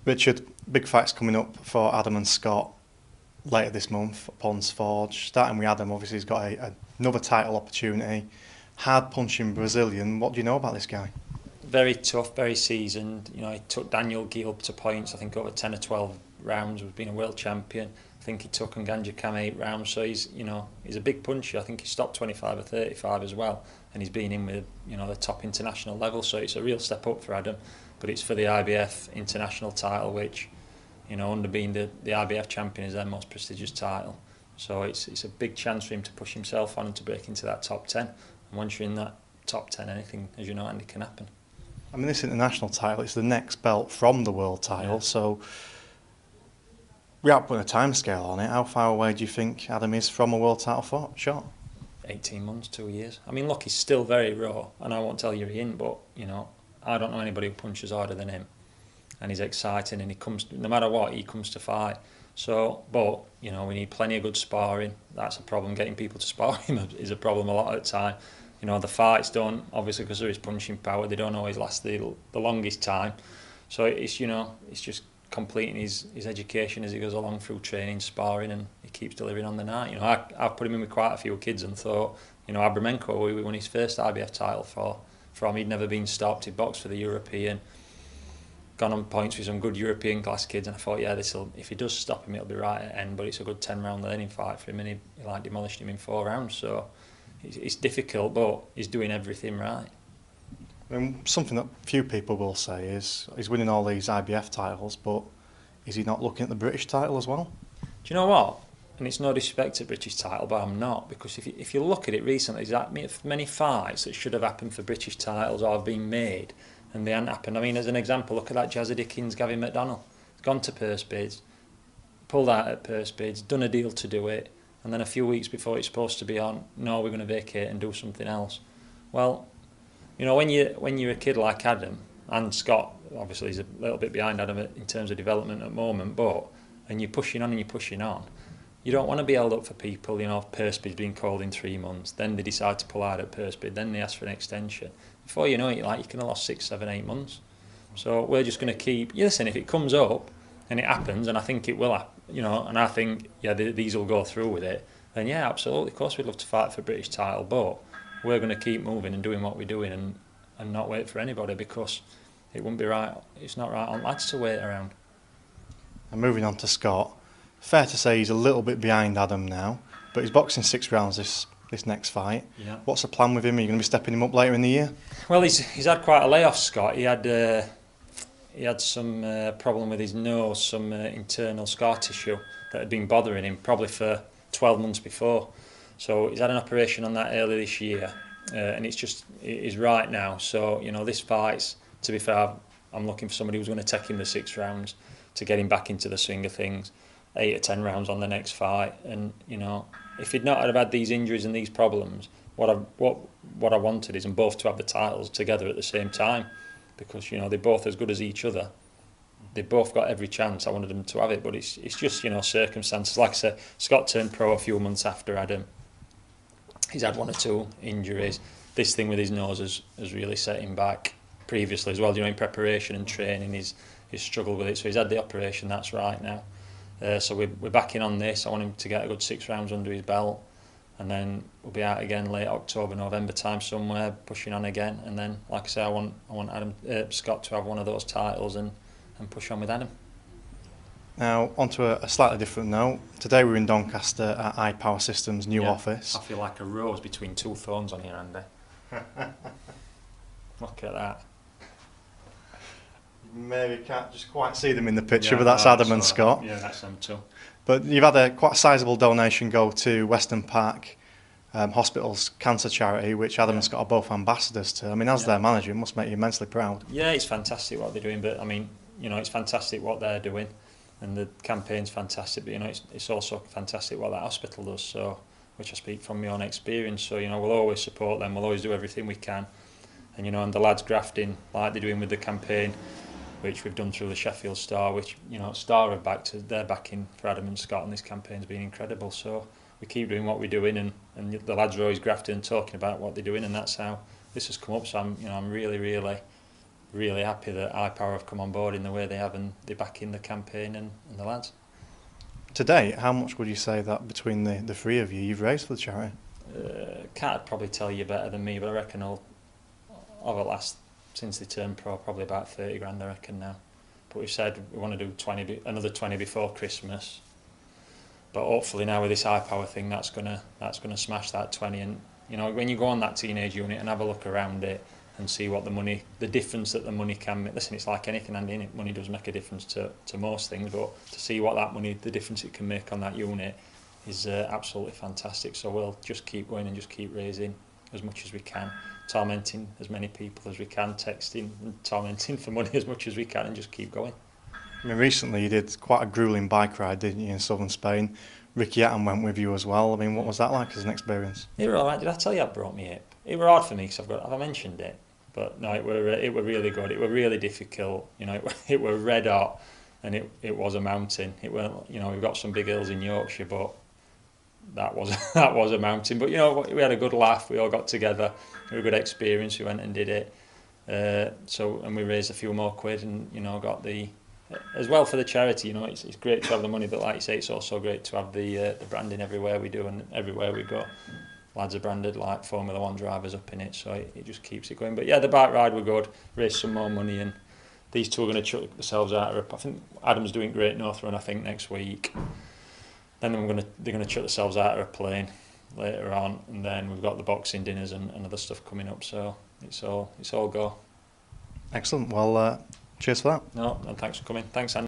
Richard, big fights coming up for Adam and Scott later this month at Ponds Forge. Starting with Adam, obviously he's got another title opportunity. Hard punching Brazilian. What do you know about this guy? Very tough, very seasoned. You know, he took Daniel Gee up to points, I think over 10 or 12 rounds, was being a world champion. I think he took Nganja Kam 8 rounds, so he's a big puncher. I think he stopped 25 or 35 as well, and he's been in with the top international level, so it's a real step up for Adam. But it's for the IBF international title, which, under being the IBF champion, is their most prestigious title. So it's a big chance for him to push himself on and to break into that top 10. And once you're in that top 10, anything, as you know, Andy, can happen. I mean, this international title, it's the next belt from the world title, Yeah. So without putting a timescale on it, how far away do you think Adam is from a world title shot? 18 months, 2 years. I mean, look, he's still very raw, and I won't tell you he ain't, but, I don't know anybody who punches harder than him. And he's exciting, and he comes, no matter what, he comes to fight. So, but, we need plenty of good sparring. That's a problem. Getting people to spar him is a problem a lot of the time. The fights don't, obviously because of his punching power, they don't always last the longest time. So it's just completing his education as he goes along through training, sparring, and he keeps delivering on the night. I've put him in with quite a few kids and thought, Abramenko, we won his first IBF title from. He'd never been stopped. He boxed for the European, gone on points with some good European class kids, and I thought, if he does stop him, it'll be right at the end. But it's a good 10-round learning fight for him, and he demolished him in 4 rounds. So it's difficult, but he's doing everything right. And something that few people will say is he's winning all these IBF titles, but is he not looking at the British title as well? Do you know what? And it's no disrespect to British title, but I'm not, because if you look at it recently, there's that many fights that should have happened for British titles or have been made, and they haven't happened. I mean, as an example, look at that Jazza Dickens, Gavin McDonnell. He's gone to purse bids, pulled out at purse bids, done a deal to do it, and then a few weeks before it's supposed to be on, no, we're going to vacate and do something else. Well, when you're a kid like Adam, and Scott, obviously he's a little bit behind Adam in terms of development at the moment, and you're pushing on, you don't want to be held up for people, purse bid being called in 3 months, then they decide to pull out at purse bid, then they ask for an extension. Before you know it, you can have lost 6, 7, 8 months. So we're just going to keep, listen, if it comes up, and it happens, and I think it will happen, and I think, these will go through with it, then absolutely, of course we'd love to fight for British title, but we're going to keep moving and doing what we're doing and not wait for anybody, because it wouldn't be right, it's not right on lads to wait around. And moving on to Scott, fair to say he's a little bit behind Adam now, but he's boxing 6 rounds this next fight. Yeah. What's the plan with him? Are you going to be stepping him up later in the year? Well, he's had quite a layoff, Scott. He had some problem with his nose, some internal scar tissue that had been bothering him probably for 12 months before. So he's had an operation on that early this year, and it's right now. So this fight's, to be fair, I'm looking for somebody who's going to take him the 6 rounds to get him back into the swing of things. 8 or 10 rounds on the next fight, and if he'd not have had these injuries and these problems, what I wanted is them both to have the titles together at the same time, because they're both as good as each other. They've both got every chance. I wanted them to have it, but it's just circumstances. Like I said, Scott turned pro a few months after Adam. He's had 1 or 2 injuries. This thing with his nose has really set him back previously as well. In preparation and training, he's struggled with it. So he's had the operation. That's right now. So we're back in on this. I want him to get a good 6 rounds under his belt, and then we'll be out again late October, November time somewhere, pushing on again. And then, like I say, I want Scott to have one of those titles and push on with Adam. Now, onto a slightly different note. Today we're in Doncaster at iPower Systems' new office. I feel like a rose between 2 thorns on here, Andy. Look at that. Maybe can't just quite see them in the picture, but that's Adam and Scott. Yeah, that's them too. But you've had a quite sizable donation go to Western Park Hospital's cancer charity, which Adam and Scott are both ambassadors to. I mean, as their manager, it must make you immensely proud. Yeah, it's fantastic what they're doing, but I mean, it's fantastic what they're doing, and the campaign's fantastic, but it's also fantastic what that hospital does, so, which I speak from my own experience. So we'll always support them, we'll always do everything we can, and and the lads grafting like they're doing with the campaign, which we've done through the Sheffield Star, which Star are back to their backing for Adam and Scott, and this campaign's been incredible. So we keep doing what we're doing, and the lads are always grafting and talking about what they're doing, and that's how this has come up. So I'm really really happy that iPower have come on board in the way they have, and they're backing the campaign and the lads. To date, how much would you say that between the three of you you've raised for the charity? Can't probably tell you better than me, but I reckon over the last, since they turned pro, probably about 30 grand I reckon now. But we've said we want to do another 20 before Christmas. But hopefully now with this iPower thing, that's gonna smash that 20. And you know, when you go on that teenage unit and have a look around it and see what the difference that the money can make. Listen, it's like anything, and money does make a difference to most things, but to see what the difference it can make on that unit is absolutely fantastic. So we'll just keep going and just keep raising as much as we can, tormenting as many people as we can, texting and tormenting for money as much as we can, and just keep going. I mean, recently you did quite a gruelling bike ride, didn't you, in southern Spain? Ricky Hatton went with you as well. I mean, what was that like as an experience? It were alright. Did I tell you I broke my hip? It were hard for me because have I mentioned it? But no, it were really good. It were really difficult. You know, it were red hot, and it was a mountain. It were, you know, we've got some big hills in Yorkshire, but that was a mountain. But you know, we had a good laugh. We all got together. It was a good experience. We went and did it. And we raised a few more quid, and you know, got the as well for the charity. You know, it's great to have the money, but like you say, it's also great to have the branding everywhere we do and everywhere we go. Lads are branded like Formula 1 drivers up in it, so it just keeps it going. But yeah, the bike ride were good, raised some more money, and these two are going to chuck themselves out of I think Adam's doing Great North Run, I think, next week. Then they're going to chuck themselves out of a plane later on, and then we've got the boxing dinners and other stuff coming up, so it's all go. Excellent. Well, cheers for that. No, and thanks for coming. Thanks, Andy.